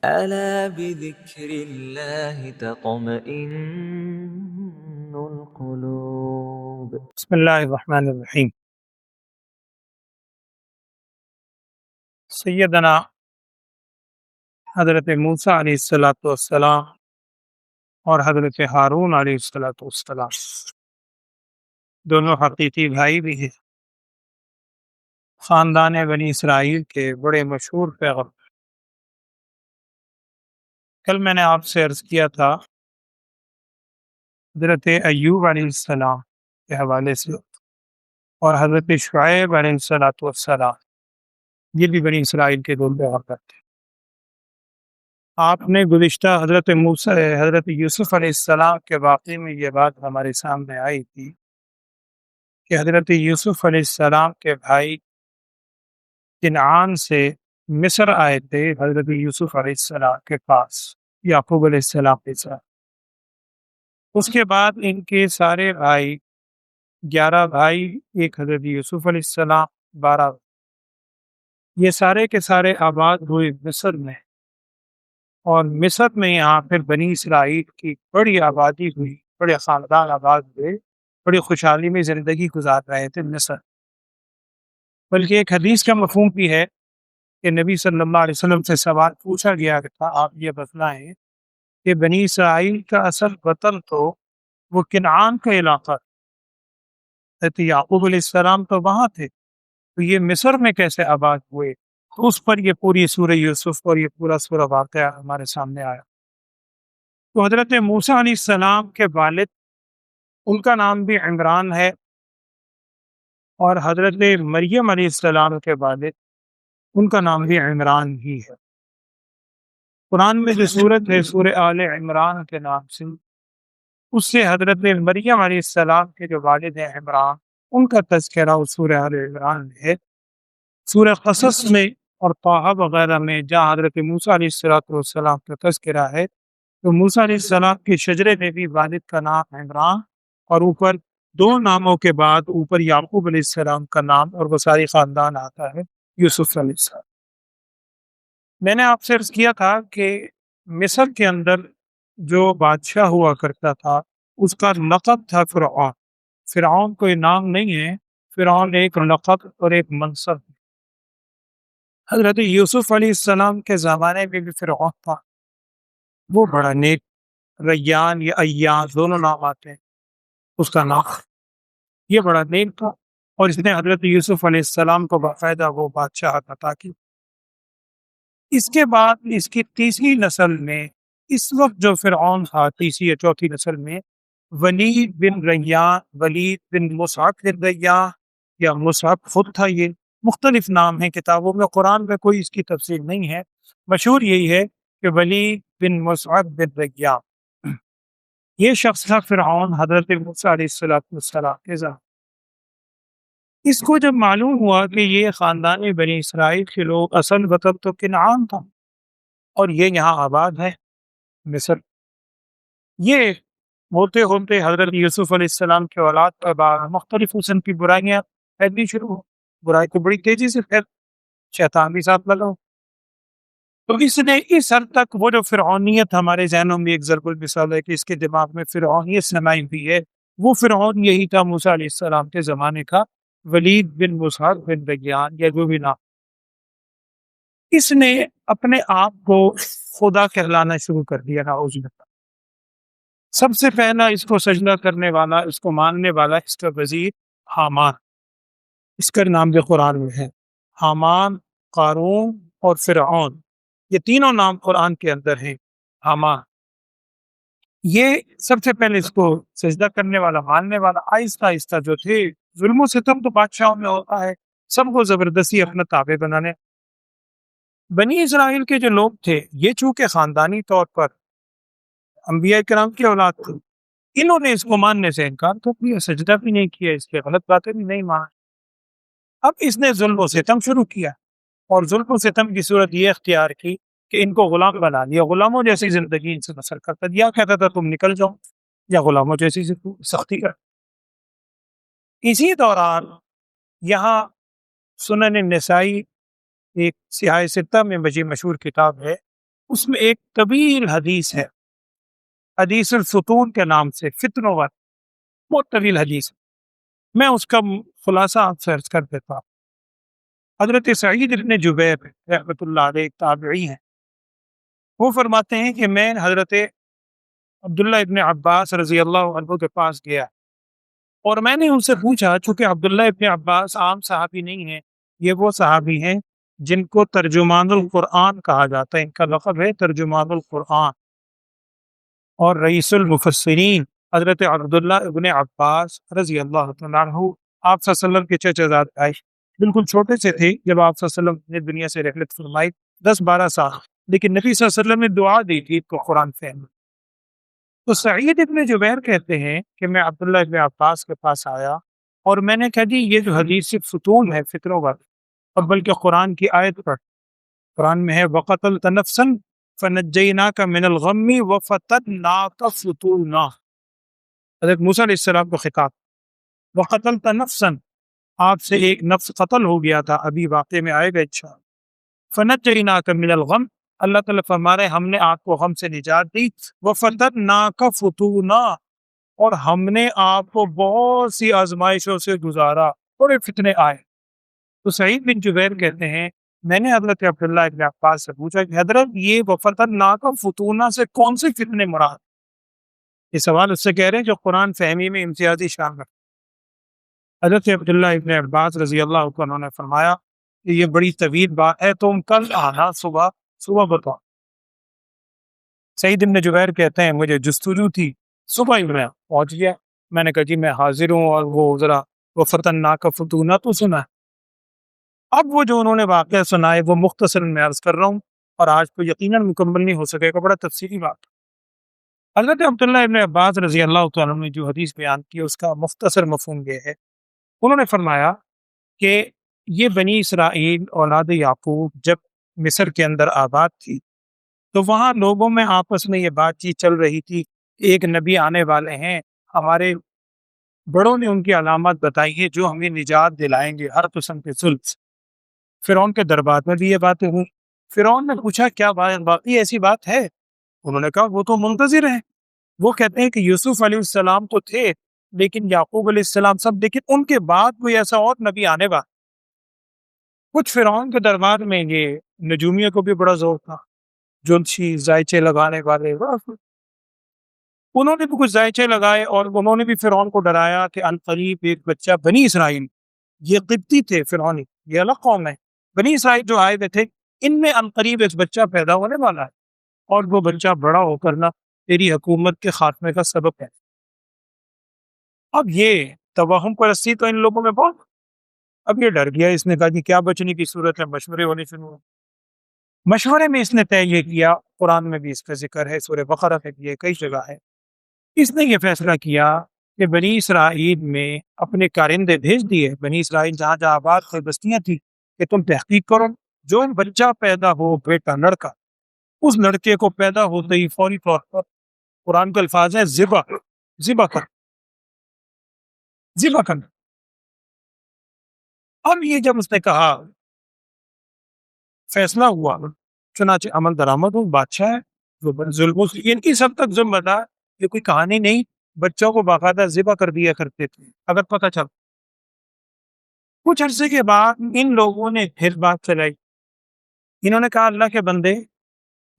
ألا بذكر الله تطمئن القلوب. بسم اللہ الرحمن الرحیم۔ سیدنا حضرت موسیٰ علیہ السلام اور حضرت ہارون علیہ السلام دونوں حقیقی بھائی بھی ہیں، خاندان بنی اسرائیل کے بڑے مشہور پیغمبر۔ کل میں نے آپ سے عرض کیا تھا حضرت ایوب علیہ السلام کے حوالے سے اور حضرت شعیب علیہ السلام، یہ بھی بنی اسرائیل کے دو پیغمبر تھے۔ آپ نے گزشتہ حضرت یوسف علیہ السلام کے واقعے میں یہ بات ہمارے سامنے آئی تھی کہ حضرت یوسف علیہ السلام کے بھائی کنعان سے مصر آئے تھے حضرت یوسف علیہ السلام کے پاس، یعقوب علیہ السلام کے ساتھ۔ اس کے بعد ان کے سارے بھائی 11 بھائی، ایک حضرت یوسف علیہ السلام 12، یہ سارے کے سارے آباد ہوئے مصر میں، اور مصر میں یہاں پھر بنی اسرائیل کی بڑی آبادی ہوئی، بڑے خاندان آباد ہوئے، بڑی خوشحالی میں زندگی گزار رہے تھے مصر۔ بلکہ ایک حدیث کا مفہوم بھی ہے کہ نبی صلی اللہ علیہ وسلم سے سوال پوچھا گیا تھا، آپ یہ بتلائیں کہ بنی اسرائیل کا اصل وطن تو وہ کنعان کا علاقہ تھا، حضرت یعقوب علیہ السلام تو وہاں تھے، تو یہ مصر میں کیسے آباد ہوئے؟ تو اس پر یہ پوری سورہ یوسف اور یہ پورا سورہ واقعہ ہمارے سامنے آیا۔ تو حضرت موسیٰ علیہ السلام کے والد، ان کا نام بھی عمران ہے، اور حضرت مریم علیہ السلام کے والد، ان کا نام بھی عمران ہی ہے۔ قرآن میں جو سورت ہے سورہ آل عمران کے نام سے، اس سے حضرت مریم علیہ السلام کے جو والد ہیں عمران، ان کا تذکرہ اس سورہ آل عمران میں ہے۔ سورہ قصص میں اور طٰہٰ وغیرہ میں جہاں حضرت موسیٰ علیہ السلام کا تذکرہ ہے، تو موسیٰ علیہ السلام کے شجرے میں بھی والد کا نام عمران، اور اوپر دو ناموں کے بعد اوپر یعقوب علیہ السلام کا نام اور وہ ساری خاندان آتا ہے یوسف علیہ السلام۔ میں نے آپ سے عرض کیا تھا کہ مصر کے اندر جو بادشاہ ہوا کرتا تھا اس کا لقب تھا فرعون۔ فرعون کوئی نام نہیں ہے، فرعون ایک لقب اور ایک منصب ہے۔ حضرت یوسف علیہ السلام کے زمانے میں بھی فرعون تھا، وہ بڑا نیک، ریان یا ایان دونوں نام آتے ہیں اس کا نام، یہ بڑا نیک تھا، اور اس نے حضرت یوسف علیہ السلام کو باقاعدہ وہ بادشاہ عطا کی۔ اس کے بعد اس کی تیسری نسل میں، اس وقت جو فرعون تھا تیسری یا چوتھی نسل میں، ولید بن ریان، ولید بن مصعب بن ریان، یا مصعب خود تھا، یہ مختلف نام ہیں کتابوں میں، قرآن میں کوئی اس کی تفسیر نہیں ہے، مشہور یہی ہے کہ ولید بن مصعب بن ریان، یہ شخص تھا فرعون حضرت موسیٰ علیہ السلام کے زمانے۔ اس کو جب معلوم ہوا کہ یہ خاندان بنی اسرائیل کے لوگ اصل وطن تو کنعان تھا اور یہ یہاں آباد ہے مصر، یہ ہوتے ہوتے حضرت یوسف علیہ السلام کے اولاد پر بعد مختلف قسم کی برائیاں پھیلنی شروع ہو، برائی کو بڑی تیزی سے پھیل، شیطان بھی ساتھ لگا، تو اس نے اس حد تک وہ جو فرعونیت ہمارے ذہنوں میں ایک ضرب المثال ہے کہ اس کے دماغ میں فرعونیت سمائی ہوئی ہے، وہ فرعون یہی تھا موسیٰ علیہ السلام کے زمانے کا، ولید بن مصعب بن ریان یا جو بھی نام۔ اس نے اپنے آپ کو خدا کہلانا شروع کر دیا، نعوذ باللہ۔ سب سے پہلا اس کو سجدہ کرنے والا، اس کو ماننے والا اس کا وزیر حامان، اس کا نام بھی قرآن میں ہے، حامان، قارون اور فرعون، یہ تینوں نام قرآن کے اندر ہیں۔ حامان یہ سب سے پہلے اس کو سجدہ کرنے والا، ماننے والا، آہستہ آہستہ جو تھے، ظلم و ستم تو بادشاہوں میں ہوتا ہے، سب کو زبردستی اپنا تابع بنانے۔ بنی اسرائیل کے جو لوگ تھے یہ چونکہ خاندانی طور پر انبیاء کرام کی اولاد تھی، انہوں نے اس کو ماننے سے انکار تو کیا، سجدہ بھی نہیں کیا، اس کے غلط باتیں بھی نہیں مانا۔ اب اس نے ظلم و ستم شروع کیا، اور ظلم و ستم کی صورت یہ اختیار کی کہ ان کو غلام بنا لیا، غلاموں جیسی زندگی ان سے بسر کرتا دیا، کہتا تھا تم نکل جاؤ یا غلاموں جیسی سختی کر۔ اسی دوران یہاں سنن نسائی ایک سیاہ ستہ میں بڑی مشہور کتاب ہے، اس میں ایک طویل حدیث ہے، حدیث الفتون کے نام سے، فتنوں پر، بہت طویل حدیث ہے۔ میں اس کا خلاصہ آپ سے عرض کر دیتا ہوں۔ حضرت سعید ابن جبیر رحمۃ اللہ علیہ ایک تابعی ہیں، وہ فرماتے ہیں کہ میں حضرت عبداللہ ابن عباس رضی اللہ عنہ کے پاس گیا اور میں نے ان سے پوچھا، چونکہ عبداللہ ابن عباس عام صحابی نہیں ہیں، یہ وہ صحابی ہیں جن کو ترجمان القرآن کہا جاتا ہے، ان کا لقب ہے ترجمان القرآن اور رئیس المفسرین۔ حضرت عبداللہ ابن عباس رضی اللہ تعالیٰ عنہ آپ صلی اللہ علیہ وسلم کے چچا زاد آئے، بالکل چھوٹے سے تھے جب آپ صلی اللہ علیہ وسلم نے دنیا سے رحلت فرمائی، 10-12 سال، لیکن نبی صلی اللہ علیہ وسلم نے دعا دی تھی کو قرآن فہم۔ تو سعید ابن جبیر کہتے ہیں کہ میں عبداللہ ابن عباس کے پاس آیا اور میں نے کہا جی یہ جو حدیث فتون ہے، فطروں پر، اور بلکہ قرآن کی آیت پر، قرآن میں ہے وَقَتَلْتَ نَفْسًا فَنَجَّيْنَاكَ مِنَ الْغَمِّ وَفَتَنَّاكَ فُتُونًا، حضرت موسیٰ علیہ السلام کو خطاب، وَقَتَلْتَ نَفْسًا، آپ سے ایک نفس قتل ہو گیا تھا، ابھی واقعے میں آئے گا انشاءاللہ، فَنَجَّيْنَاكَ مِنَ الْغَمِّ، اللہ تعالیٰ فرما رہے ہیں ہم نے آپ کو غم سے نجات دی، وَفَتَنَّاكَ فُتُونًا، اور ہم نے آپ کو بہت سی آزمائشوں سے گزارا، بڑے فتنے آئے۔ تو سعید بن جبیر کہتے ہیں میں نے حضرت عبداللہ ابن عباس سے پوچھا کہ حضرت یہ وَفَتَنَّاكَ فُتُونًا سے کون سے فتنے مراد؟ یہ سوال اس سے کہہ رہے ہیں جو قرآن فہمی میں امتیازی شان رکھتے۔ حضرت عبداللہ ابن عباس رضی اللہ عنہ نے فرمایا کہ یہ بڑی طویل بات ہے، تم کل آنا صبح بتاؤ۔ سعید بن جبیر کہتے ہیں مجھے جستجو تھی، صبح ہی میں پہنچ گیا، میں نے کہا جی میں حاضر ہوں، اور وہ ذرا وَفَتَنَّاكَ فُتُونًا تو سنا ہے۔ اب وہ جو انہوں نے واقعہ سنائے وہ مختصر میں عرض کر رہا ہوں، اور آج تو یقیناً مکمل نہیں ہو سکے گا، بڑا تفصیلی بات۔ حضرت عبداللہ ابن عباس رضی اللہ تعالیٰ عنہ نے جو حدیث بیان کی اس کا مختصر مفہوم یہ ہے، انہوں نے فرمایا کہ یہ بنی اسرائیل اولاد یعقوب جب مصر کے اندر آباد تھی تو وہاں لوگوں میں آپس میں یہ بات چیت چل رہی تھی، ایک نبی آنے والے ہیں، ہمارے بڑوں نے ان کی علامات بتائی ہیں جو ہمیں نجات دلائیں گے ہر قسم کے ظلم سے۔ فرعون کے دربار میں بھی یہ باتیں ہوئی، فرعون نے پوچھا کیا باقی ایسی بات ہے؟ انہوں نے کہا وہ تو منتظر ہیں، وہ کہتے ہیں کہ یوسف علیہ السلام تو تھے لیکن یعقوب علیہ السلام سب، لیکن ان کے بعد کوئی ایسا اور نبی آنے والا۔ کچھ فرعون کے دربار میں یہ نجومیوں کو بھی بڑا زور تھا، جلچی ذائچے لگانے والے، انہوں نے بھی کچھ ذائچے لگائے اور انہوں نے بھی فرعون کو ڈرایا کہ عنقریب ایک بچہ، بنی اسرائیل یہ قبطی تھے، فرعونی یہ الگ قوم ہے، بنی اسرائیل جو آئے ہوئے تھے ان میں عنقریب ایک بچہ پیدا ہونے والا ہے اور وہ بچہ بڑا ہو کر نہ تیری حکومت کے خاتمے کا سبب ہے۔ اب یہ توہم پرستی تو ان لوگوں میں بہت، اب یہ ڈر گیا، اس نے کہا کہ کیا بچنے کی صورت ہے، مشورے ہونے شروع ہوئے۔ مشورے میں اس نے طے یہ کیا، قرآن میں بھی اس کا ذکر ہے، سورہ بقرہ میں بھی ہے، کئی جگہ ہے، اس نے یہ فیصلہ کیا کہ بنی اسرائیل میں اپنے کارندے بھیج دیے، بنی اسرائیل جہاں جہاں آباد کوئی بستیاں تھیں، کہ تم تحقیق کرو، جو بچہ پیدا ہو بیٹا لڑکا، اس لڑکے کو پیدا ہوتے ہی فوری طور پر، قرآن کے الفاظ ہیں ذبح کرنا۔ اب یہ جب اس نے کہا فیصلہ ہوا، چنانچہ عمل درآمد ہو، بادشاہ ہے جو ظلموں سے ان کی سب تک ظلم بتا، یہ کوئی کہانی نہیں، بچوں کو باقاعدہ ذبح کر دیا کرتے تھے اگر پتہ چل۔ کچھ عرصے کے بعد ان لوگوں نے پھر بات چلائی، انہوں نے کہا اللہ کے بندے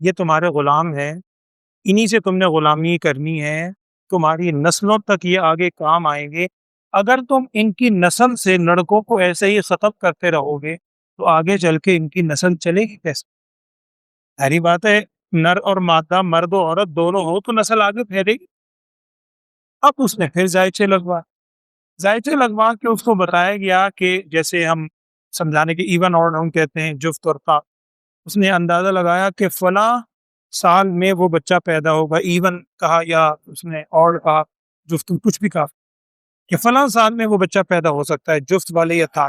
یہ تمہارے غلام ہیں، انہی سے تم نے غلامی کرنی ہے، تمہاری نسلوں تک یہ آگے کام آئیں گے، اگر تم ان کی نسل سے لڑکوں کو ایسے ہی ختم کرتے رہو گے تو آگے چل کے ان کی نسل چلے گی کیسے؟ ساری بات ہے، نر اور مادہ، مرد و عورت دونوں ہو تو نسل آگے پھیلے گی۔ اب اس نے پھر ذائچے لگوا کے اس کو بتایا گیا کہ جیسے ہم سمجھانے کے ایون اور ہم کہتے ہیں جفت اور طا، اس نے اندازہ لگایا کہ فلاں سال میں وہ بچہ پیدا ہوگا، ایون کہا یا اس نے اور کہا، جفت کچھ بھی کہا کہ فلاں سال میں وہ بچہ پیدا ہو سکتا ہے، جفت والے یا طا۔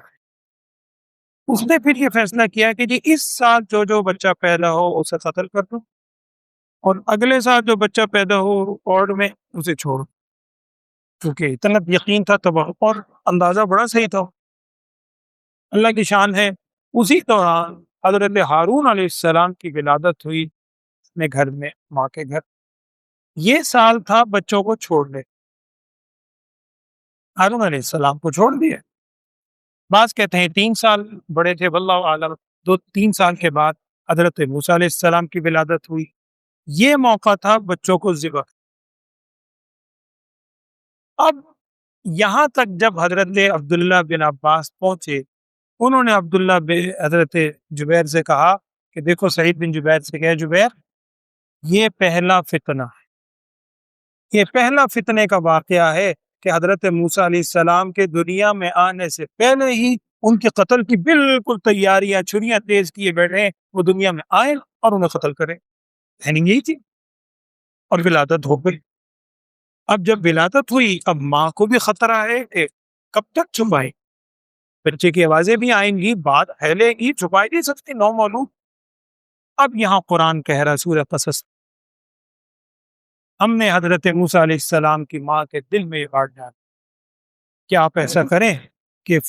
اس نے پھر یہ فیصلہ کیا کہ جی اس سال جو بچہ پیدا ہو اسے قتل کر دو، اور اگلے سال جو بچہ پیدا ہو اور میں اسے چھوڑو، کیونکہ اتنا یقین تھا تب، اور اندازہ بڑا صحیح تھا، اللہ کی شان ہے۔ اسی دوران حضرت ہارون علیہ السلام کی ولادت ہوئی، اپنے گھر میں، ماں کے گھر. یہ سال تھا بچوں کو چھوڑنے. ہارون علیہ السلام کو چھوڑ دیے. بعض کہتے ہیں 3 سال بڑے تھے، واللہ عالم. 3 سال کے بعد حضرت موسیٰ علیہ السلام کی ولادت ہوئی. یہ موقع تھا بچوں کو ذبح. اب یہاں تک جب حضرت عبداللہ بن عباس پہنچے، انہوں نے عبداللہ بن حضرت جبیر سے کہا کہ دیکھو، سعید بن جبیر سے کہا، جبیر یہ پہلا فتنہ ہے، یہ پہلا فتنے کا واقعہ ہے کہ حضرت موسیٰ علیہ السلام کے دنیا میں آنے سے پہلے ہی ان کے قتل کی بالکل تیاریاں، چھریاں تیز کیے بیٹھے ہیں، وہ دنیا میں آئے اور انہیں قتل کریں. یہی تھی. اور ولادت ہو گئی. اب جب ولادت ہوئی، اب ماں کو بھی خطرہ ہے کہ کب تک چھپائے. بچے کی آوازیں بھی آئیں گی، بات پھیلے گی، چھپائی نہیں سکتی، نو معلوم. اب یہاں قرآن کہہ رہا سورہ قصص، ہم نے حضرت موسیٰ علیہ السلام کی ماں کے دل میں یہ بات ڈالی کہ آپ ایسا کریں کہ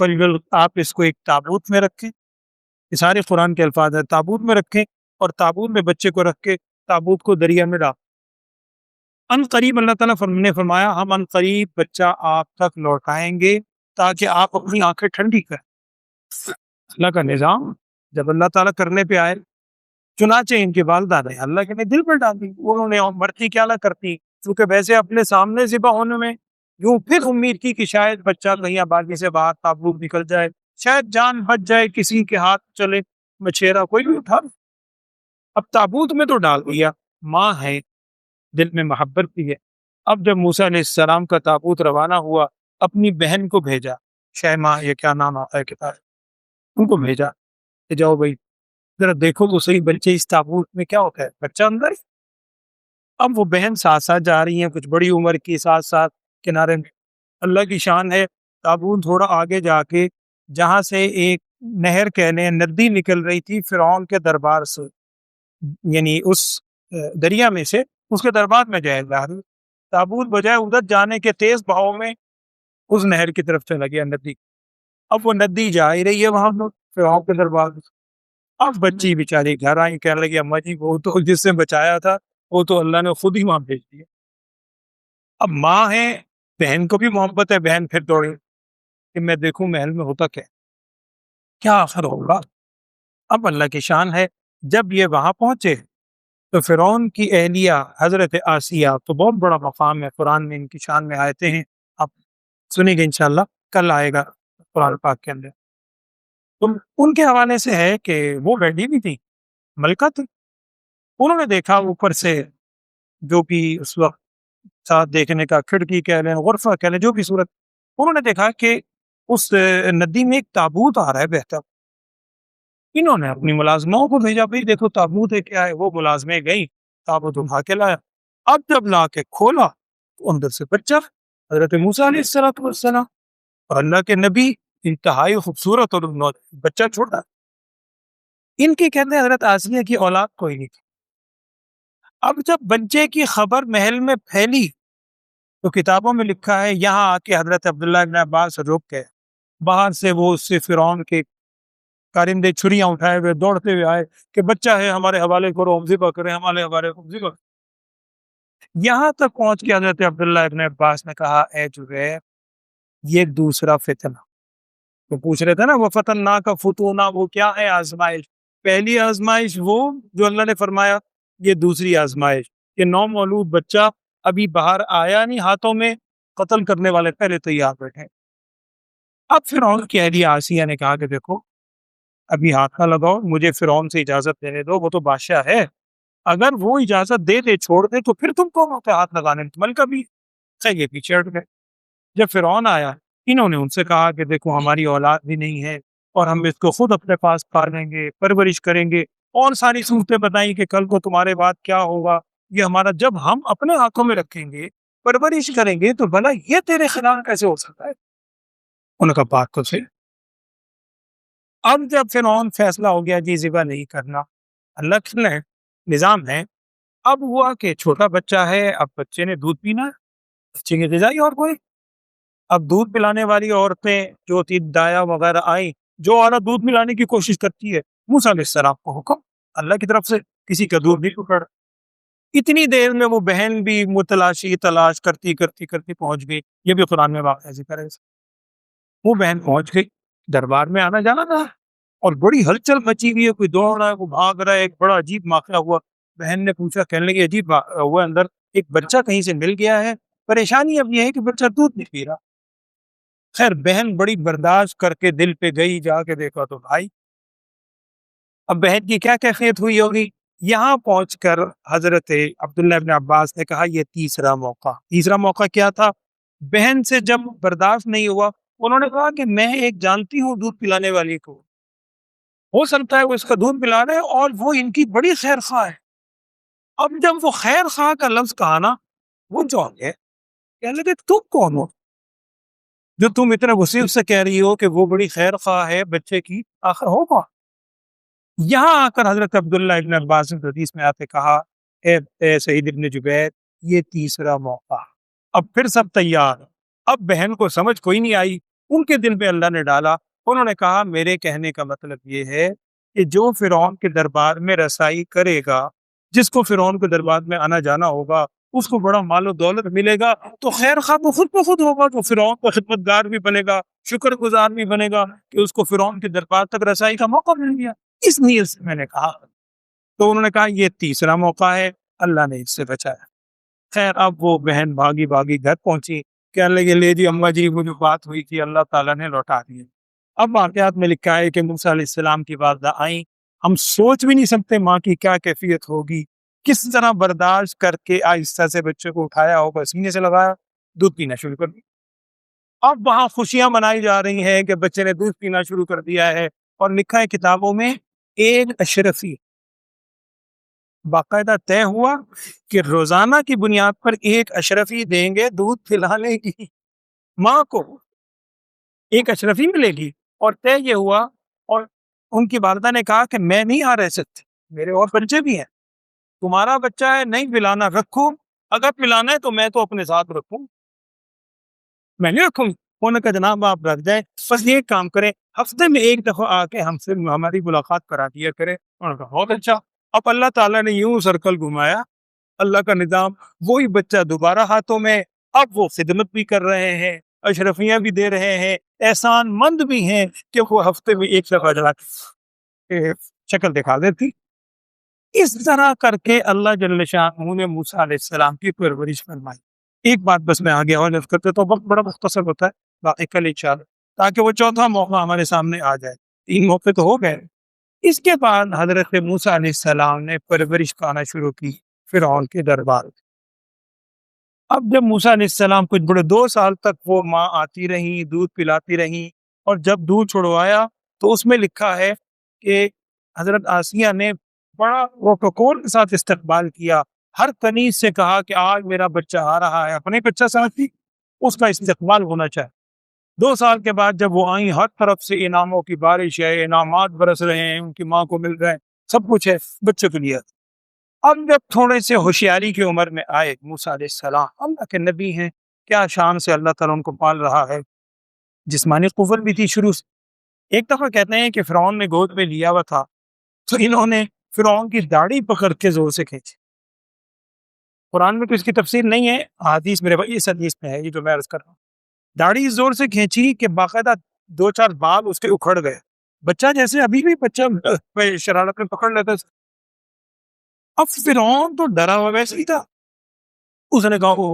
آپ اس کو ایک تابوت میں رکھیں. یہ سارے قرآن کے الفاظ ہیں. تابوت میں رکھیں اور تابوت میں بچے کو رکھ کے تابوت کو دریا میں ڈال. ان قریب اللہ تعالیٰ نے فرمایا ہم ان قریب بچہ آپ تک لوٹائیں گے تاکہ آپ اپنی آنکھیں ٹھنڈی کریں. اللہ کا نظام جب اللہ تعالیٰ کرنے پہ آئے، چنانچہ ان کے والدہ نے اللہ کے دل پر ڈال دی. انہوں نے مرتی کیا نہ کرتی، کیونکہ ویسے اپنے سامنے ذبح ہونے میں یوں پھر امید کی کہ شاید بچہ کہیں آبادی سے باہر تابوت نکل جائے، شاید جان بچ جائے، کسی کے ہاتھ چلے، مچھیرا کوئی بھی اٹھا. اب تابوت میں تو ڈال دیا، ماں ہے، دل میں محبت بھی ہے. اب جب موسیٰ علیہ السلام کا تابوت روانہ ہوا، اپنی بہن کو بھیجا، شیماء، یہ کیا نام آتا ہے کتاب، ان کو بھیجا کہ جاؤ بھائی ذرا دیکھو تو صحیح بچے اس تابوت میں کیا ہوتا ہے، بچہ اندر. اب وہ بہن ساتھ ساتھ جا رہی ہیں، کچھ بڑی عمر کی، ساتھ ساتھ کنارے میں. اللہ کی شان ہے، تابوت تھوڑا آگے جا کے جہاں سے ایک نہر کہنے ندی نکل رہی تھی فرعون کے دربار سے، یعنی اس دریا میں سے اس کے دربار میں جائے گا. تابوت بجائے ادھر جانے کے تیز بہاؤ میں اس نہر کی طرف چلا گیا ندی. اب وہ ندی جا ہی رہی ہے وہاں فرعون کے دربار میں. اب بچی بیچاری گھر آئی، کہنے لگی اماں جی وہ تو جس سے بچایا تھا وہ تو اللہ نے خود ہی وہاں بھیج دیا. اب ماں ہے، بہن کو بھی محبت ہے، بہن پھر دوڑی کہ میں دیکھوں محل میں ہوتا کیا آخر ہوگا. اب اللہ کی شان ہے، جب یہ وہاں پہنچے تو فرعون کی اہلیہ حضرت آسیہ، تو بہت بڑا مقام ہے قرآن میں، ان کی شان میں آیتیں ہیں، آپ سنیں گے انشاءاللہ، کل آئے گا قرآن پاک کے اندر. تو ان کے حوالے سے ہے کہ وہ بیٹھی بھی تھی، ملکہ تھی. انہوں نے دیکھا اوپر سے، جو بھی اس وقت ساتھ دیکھنے کا، کھڑکی کہہ لیں، غرفہ کہہ لیں، جو بھی صورت، انہوں نے دیکھا کہ اس ندی میں ایک تابوت آ رہا ہے بہتا. انہوں نے اپنی ملازموں کو بھیجا، بھائی دیکھو تابوت ہے کیا ہے. وہ ملازمیں گئی، تابوت اٹھا کے لایا. اب جب لا کے کھولا تو اندر سے بچہ حضرت موسیٰ علیہ السلام اور اللہ کے نبی، انتہائی خوبصورت اور بچہ چھوٹا. ان کی کہتے ہیں حضرت آسیہ کی اولاد کوئی نہیں تھی. اب جب بچے کی خبر محل میں پھیلی تو کتابوں میں لکھا ہے یہاں آ کے حضرت عبداللہ بن عباس رک کے باہر سے وہ اس سے فرعون کے کارندے چھریاں اٹھائے ہوئے دوڑتے ہوئے آئے کہ بچہ ہے، ہمارے حوالے کرو، ہم ذبح کریں، ہمارے حوالے کرو، ذبح. یہاں تک پہنچ کے حضرت عبداللہ ابن عباس نے کہا اے جبیر، یہ دوسرا فتنہ. تو پوچھ رہے تھے نا وہ فتنہ کا فتونہ، وہ کیا ہے آزمائش. پہلی آزمائش وہ جو اللہ نے فرمایا، یہ دوسری آزمائش کہ نو مولود بچہ ابھی باہر آیا نہیں، ہاتھوں میں قتل کرنے والے پہلے تیار بیٹھے. اب فرعون کی اہلیہ آسیہ نے کہا کہ دیکھو ابھی ہاتھ نہ لگاؤ، مجھے فرعون سے اجازت دینے دو، وہ تو بادشاہ ہے، اگر وہ اجازت دے دے، چھوڑ دے، تو پھر تم کو پہ ہاتھ لگانے. ملکہ بھی یہ پیچھے ہٹ گئے. جب فرعون آیا، انہوں نے ان سے کہا کہ دیکھو ہماری اولاد بھی نہیں ہے اور ہم اس کو خود اپنے پاس پالیں گے، پرورش کریں گے، اور ساری صورتیں بتائیں کہ کل کو تمہارے بعد کیا ہوگا. یہ ہمارا جب ہم اپنے ہاتھوں میں رکھیں گے، پرورش کریں گے، تو بھلا یہ تیرے خلاف کیسے ہو سکتا ہے. ان کا بات تو صحیح. اب جب فرعون فیصلہ ہو گیا جی ذبح نہیں کرنا، اللہ کا نظام ہے. اب ہوا کہ چھوٹا بچہ ہے، اب بچے نے دودھ پینا ہے، بچے کی غذائی اور کوئی. اب دودھ پلانے والی عورتیں جو تھی دایا وغیرہ آئیں، جو عورت دودھ پلانے کی کوشش کرتی ہے، موسیٰ علیہ السلام کو حکم اللہ کی طرف سے، کسی کا دودھ نہیں پکڑ. اتنی دیر میں وہ بہن بھی متلاشی تلاش کرتی کرتی کرتی پہنچ گئی. یہ بھی قرآن میں واقعہ ذکر ہے. وہ بہن پہنچ گئی, دربار میں آنا جانا تھا اور بڑی ہلچل مچی ہوئی ہے, کوئی دوڑ رہا ہے, کوئی بھاگ رہا ہے. ایک بڑا عجیب واقعہ ہوا. بہن نے پوچھا, کہنے لگی عجیب ہوا اندر ایک بچہ کہیں سے مل گیا ہے, پریشانی اب یہ ہے کہ بچہ دودھ نہیں پی رہا. خیر بہن بڑی برداشت کر کے دل پہ گئی, جا کے دیکھا تو بھائی. اب بہن کی کیا کیفیت ہوئی ہوگی. یہاں پہنچ کر حضرت عبداللہ ابن عباس نے کہا یہ تیسرا موقع کیا تھا. بہن سے جب برداشت نہیں ہوا, انہوں نے کہا کہ میں ایک جانتی ہوں دودھ پلانے والی کو, ہو سکتا ہے وہ اس کا دودھ پلا رہے اور وہ ان کی بڑی خیر خواہ ہے. اب جب وہ خیر خواہ کا لفظ کہا نا, وہ جو ہے کہنے لگے تم کون ہو جو تم اتنے وسیع سے کہہ رہی ہو کہ وہ بڑی خیر خواہ ہے بچے کی, آخر ہو کون. یہاں آ کر حضرت عبداللہ ابن عباس نے حدیث میں آتے کہا, اے سعید ابن جبیر, یہ تیسرا موقع. اب پھر سب تیار. اب بہن کو سمجھ کوئی نہیں آئی, ان کے دل پہ اللہ نے ڈالا. انہوں نے کہا میرے کہنے کا مطلب یہ ہے کہ جو فرعون کے دربار میں رسائی کرے گا, جس کو فرعون کے دربار میں آنا جانا ہوگا, اس کو بڑا مال و دولت ملے گا, تو خیر خواہ تو خود بخود ہوگا, تو فرعون کا خدمت گار بھی بنے گا, شکر گزار بھی بنے گا کہ اس کو فرعون کے دربار تک رسائی کا موقع مل گیا. اس نیت سے میں نے کہا. تو انہوں نے کہا یہ تیسرا موقع ہے, اللہ نے اس سے بچایا. خیر اب وہ بہن بھاگی بھاگی گھر پہنچی, کہنے لگے لے جی اماں جی وہ جو بات ہوئی تھی اللہ تعالیٰ نے لوٹا دی. اب واقعات میں لکھا ہے کہ موسیٰ علیہ السلام کی والدہ آئیں. ہم سوچ بھی نہیں سکتے ماں کی کیا کیفیت ہوگی, کس طرح برداشت کر کے آہستہ سے بچے کو اٹھایا ہوگا, سینے سے لگایا, دودھ پینا شروع کر دیا. اب وہاں خوشیاں منائی جا رہی ہیں کہ بچے نے دودھ پینا شروع کر دیا ہے, اور لکھا ہے کتابوں میں ایک اشرفی باقاعدہ طے ہوا کہ روزانہ کی بنیاد پر ایک اشرفی دیں گے دودھ پلانے کی ماں کو, ایک اشرفی ملے گی. اور طے یہ ہوا, اور ان کی والدہ نے کہا کہ میں نہیں آ رہ سکتی, میرے اور بچے بھی ہیں, تمہارا بچہ ہے نہیں پلانا رکھو, اگر پلانا ہے تو میں تو اپنے ساتھ رکھوں, میں نہیں رکھوں. انہوں نے کہا جناب آپ رکھ جائیں, بس یہ کام کریں ہفتے میں ایک دفعہ آ کے ہم سے ہماری ملاقات کرا دیا کرے. انہوں نے کہا بہت اچھا. اب اللہ تعالیٰ نے یوں سرکل گھمایا, اللہ کا نظام, وہی بچہ دوبارہ ہاتھوں میں, اب وہ خدمت بھی کر رہے ہیں, اشرفیاں بھی دے رہے ہیں, احسان مند بھی ہیں کہ وہ ہفتے میں ایک دفعہ جا کے شکل دکھا دیتی. اس طرح کر کے اللہ جل شانہ نے موسیٰ علیہ السلام کی پرورش فرمائی. ایک بات بس میں آگے اور کرتے تو وقت بڑا مختصر ہوتا ہے, باقی کل انشاءاللہ, تاکہ وہ چوتھا موقع ہمارے سامنے آ جائے. 3 موقع تو ہو گئے. اس کے بعد حضرت موسیٰ علیہ السلام نے پرورش پانا شروع کی فرعون کے دربار. اب جب موسیٰ علیہ السلام کچھ بڑے 2 سال تک وہ ماں آتی رہی, دودھ پلاتی رہی, اور جب دودھ چھڑوایا تو اس میں لکھا ہے کہ حضرت آسیہ نے بڑا پروٹوکول کے ساتھ استقبال کیا. ہر کنیز سے کہا کہ آج میرا بچہ آ رہا ہے, اپنے بچہ ساتھی, اس کا استقبال ہونا چاہے. 2 سال کے بعد جب وہ آئیں, ہر طرف سے انعاموں کی بارش ہے, انعامات برس رہے ہیں, ان کی ماں کو مل رہے ہیں, سب کچھ ہے بچے کے لیے. اب جب تھوڑے سے ہوشیاری کی عمر میں آئے موسیٰ علیہ السلام, اللہ کے نبی ہیں, کیا شان سے اللہ تعالیٰ ان کو پال رہا ہے, جسمانی قوت بھی تھی شروع سے. ایک دفعہ کہتے ہیں کہ فرعون نے گود میں لیا ہوا تھا, تو انہوں نے فرعون کی داڑھی پکڑ کے زور سے کھینچی. قرآن میں تو اس کی تفسیر نہیں ہے, حدیث میرے بھائی اس حدیث میں ہے, یہ جو میں عرض کر رہا ہوں. داڑھی زور سے کھینچی کہ باقاعدہ 2-4 بال اس کے اکھڑ گئے. بچہ جیسے ابھی بھی بچہ شرارت میں پکڑ لیتا. اب فرعون تو ڈرا ہوا ویسے ہی تھا, اس نے کہا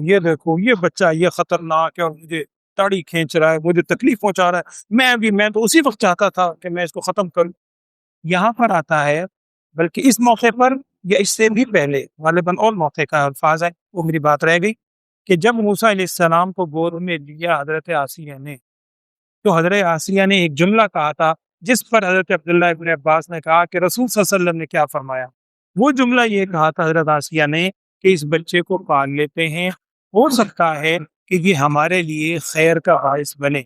یہ دیکھو یہ بچہ یہ خطرناک ہے, اور مجھے داڑھی کھینچ رہا ہے, مجھے تکلیف پہنچا رہا ہے, میں تو اسی وقت چاہتا تھا کہ میں اس کو ختم کروں. یہاں پر آتا ہے, بلکہ اس موقع پر یا اس سے بھی پہلے غالباً اور موقع کا الفاظ ہے, وہ میری بات رہ گئی, کہ جب موسیٰ علیہ السلام کو گود میں لیا حضرت آسیہ نے, تو حضرت آسیہ نے ایک جملہ کہا تھا جس پر حضرت عبداللہ ابن عباس نے کہا کہ رسول صلی اللہ علیہ وسلم نے کیا فرمایا. وہ جملہ یہ کہا تھا حضرت آسیہ نے کہ اس بچے کو پال لیتے ہیں, ہو سکتا ہے کہ یہ ہمارے لیے خیر کا باعث بنے,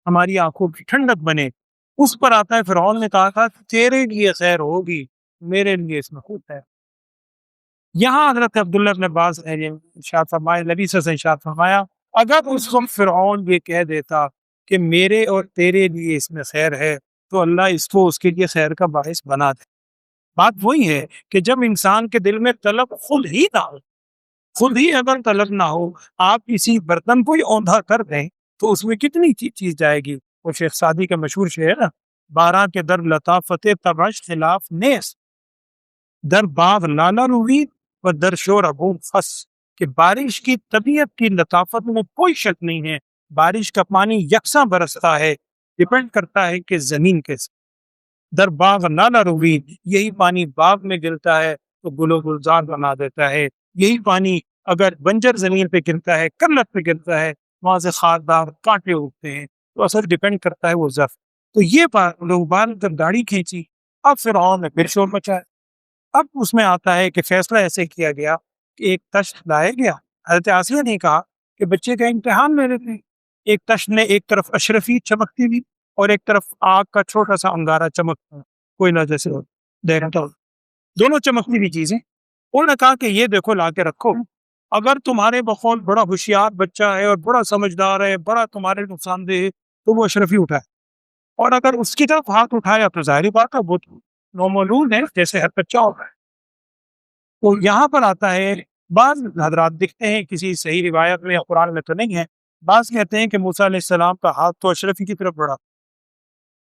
ہماری آنکھوں کی ٹھنڈک بنے. اس پر آتا ہے فرعون نے کہا تھا تیرے لیے خیر ہوگی, میرے لیے اس میں خود ہے. یہاں حضرت عبداللہ ابن عباس نے ارشاد فرمایا, نبی صلی اللہ علیہ وسلم ارشاد فرمایا, اگر اس وقت فرعون یہ کہہ دیتا کہ میرے اور تیرے لیے اس میں خیر ہے, تو اللہ اس کو اس کے لیے خیر کا باعث بنا دے. بات وہی ہے کہ جب انسان کے دل میں طلب خود ہی نہ ہو، خود ہی اگر طلب نہ ہو، آپ کسی برتن کو ہی اوندھا کر دیں تو اس میں کتنی چیز جائے گی۔ وہ شیخ سعدی کا مشہور شعر ہے نا، بارہ کے در لطافت تبش خلاف نیس، در باغ لالا روی و در شور ابو فس، کہ بارش کی طبیعت کی لطافت میں کوئی شک نہیں ہے، بارش کا پانی یکساں برستا ہے، ڈپینڈ کرتا ہے کہ زمین کیسے۔ در باغ لالا روی، یہی پانی باغ میں گرتا ہے تو گل و گلزار بنا دیتا ہے، یہی پانی اگر بنجر زمین پہ گرتا ہے، کلت پہ گرتا ہے، وہاں سے خاردار کانٹے اگتے ہیں، تو اثر ڈپینڈ کرتا ہے وہ ظرف۔ تو یہ بات لوگ بال جب داڑھی کھینچی، اب فرعون نے پھر شور مچایا۔ اب اس میں آتا ہے کہ فیصلہ ایسے کیا گیا کہ ایک تشت لایا گیا۔ حضرت آسیہ نے کہا کہ بچے کا امتحان لے لیتے ہیں۔ ایک تشت میں ایک طرف اشرفی چمکتی ہوئی اور ایک طرف آگ کا چھوٹا سا انگارہ چمکتا، کوئی نہ جیسے دیکھتا ہو، دونوں چمکتی ہوئی چیزیں۔ انہوں نے کہا کہ یہ دیکھو لا کے رکھو، اگر تمہارے بقول بڑا ہوشیار بچہ ہے اور بڑا سمجھدار ہے، بڑا تمہارے نقصان دہ ہے، تو وہ اشرفی اٹھائے، اور اگر اس کی طرف ہاتھ اٹھایا تو ظاہری بات ہے وہ نومولود ہے، جیسے ہر بچہ ہوتا ہے۔ تو یہاں پر آتا ہے، بعض حضرات دکھتے ہیں کسی صحیح روایت میں یا قرآن میں تو نہیں ہے، بعض کہتے ہیں کہ موسیٰ علیہ السلام کا ہاتھ تو اشرفی کی طرف بڑھا،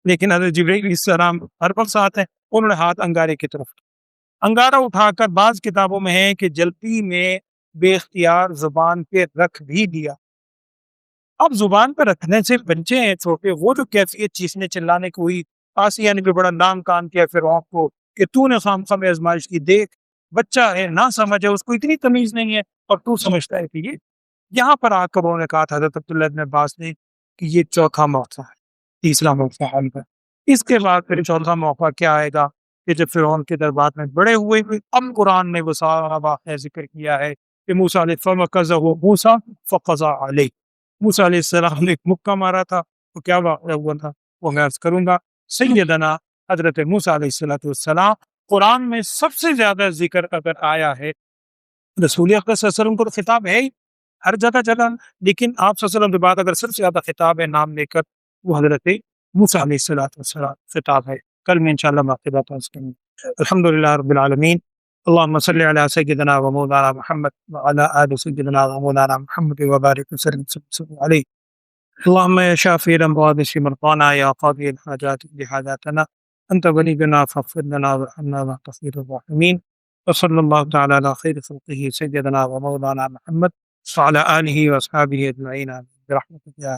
لیکن حضرت جبرائیل علیہ السلام ہر وقت ساتھ ہیں، انہوں نے ہاتھ انگارے کی طرف، انگارہ اٹھا کر بعض کتابوں میں ہے کہ جلتی میں بے اختیار زبان پہ رکھ بھی دیا۔ اب زبان پہ رکھنے سے بچے ہیں چھوٹے، وہ جو کیفیت چیخنے چلانے کی ہوئی، آسیہ نے بھی بڑا نام کام کیا فرعون کو کہ تو نے خامخواہ میں آزمائش کی، دیکھ بچہ ہے، نہ سمجھ ہے، اس کو اتنی تمیز نہیں ہے اور تو سمجھتا ہے کہ یہ۔ یہاں پر آ کر انہوں نے کہا تھا حضرت عبداللہ بن عباس نے کہ یہ چوتھا موقع ہے، تیسرا موقع حل ہے۔ اس کے بعد پھر چوتھا موقع کیا آئے گا کہ جب فرعون کے دربار میں بڑے ہوئے، اب قرآن نے وہ سارا واقعہ ذکر کیا ہے کہ موسیٰ علیہ فَمَكَذَهُ مُوسَىٰ فَقَضَىٰ عَلَيْهِ، موسیٰ علیہ السلام نے ایک مکہ مارا تھا، تو کیا واقعہ ہوا تھا وہ میں عرض کروں گا۔ سیدنا حضرت موسیٰ علیہ السلام قرآن میں سب سے زیادہ ذکر اگر آیا ہے، رسول اکرم صلی اللہ علیہ وسلم کو خطاب ہے ہی ہر جگہ، لیکن آپ صلی اللہ علیہ وسلم کے بعد اگر سب سے زیادہ خطاب ہے نام لے کر، وہ حضرت موسیٰ علیہ السلام خطاب ہے۔ کل میں انشاءاللہ باقی بات عرض کروں گا۔ الحمدللہ رب العالمین، اللہم صلی علی سیدنا و مولانا محمد وعلی آل سیدنا و مولانا محمد وبارک وسلم علیہ۔ اللہم یا شافی الامراض اشف مرضانا یا قاضی الحاجات اقض حاجاتنا انت ولینا فاغفر لنا وارحمنا وانت خیر الراحمین، وصلی اللہ تعالی علی خیر خلقہ سیدنا و مولانا محمد وعلی آلہ واصحابہ اجمعین برحمتک یا